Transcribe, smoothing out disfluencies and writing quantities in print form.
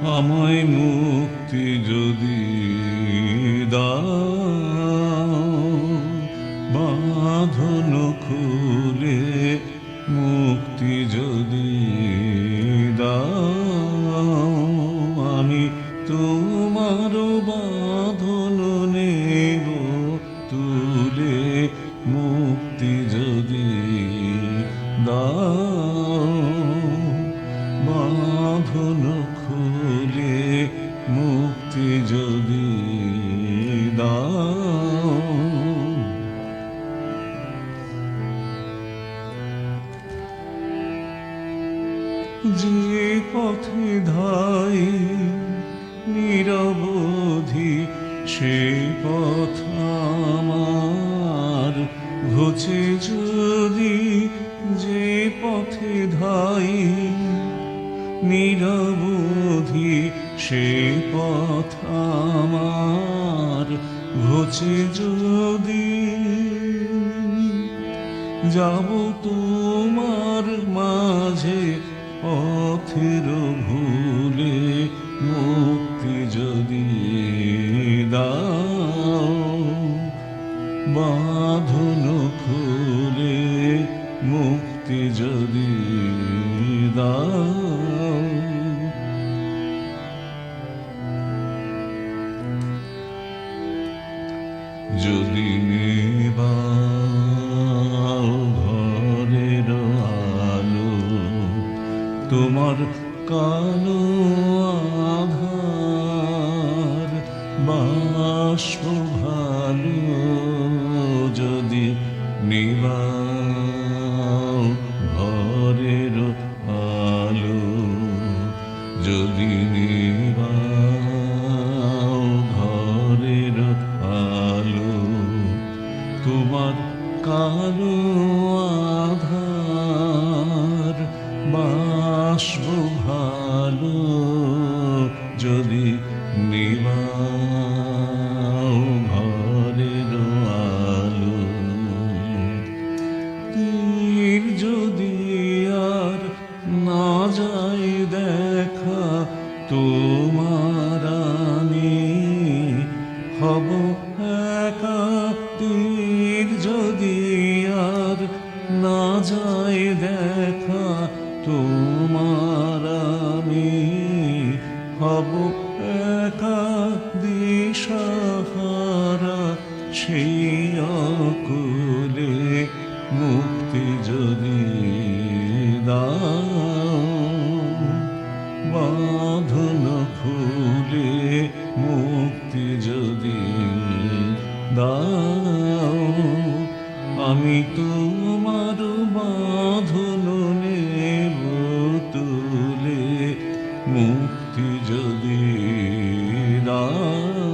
আমায় মুক্তি যদি দাও, বাঁধন খুলে মুক্তি যদি দাও, আমি তোমার বাঁধন নেব তুলে মুক্তি যদি দাও, বাঁধন খুলে মুক্তি যদি দাও। যে পথে ধাই নিরবধি সে পথ আমার ঘুচে যদি, যে পথে ধাই নিরবধি সে পথ আমার ঘুচে যদি, যাব তোমার মাঝে পথের ভুলে মুক্তি যদি দাও, বাঁধন খুলে মুক্তি যদি দাও। যদি নেবাও ঘরের আলো, তোমার কালো আধার বাষ্প ভালো, যদি নেবাও ঘরের আলো, যদি নেবাও ঘরের আলো, তোমার কালো আধার বাষ্প ভালো, যদি নেবাও ঘরের আলো। তীর যদি আর না যায় দেখা, তোমার আমি হব একা। তীর যদি আর না যায় দেখা, তোমার আমি হব একা। দিশাহারা সেই অকুলে মুক্তি যদি দাও, বাঁধন খুলে মুক্তি যদি দাও, আমি তোমার বাঁধন নেব তুলে মুক্তি যদি দাও,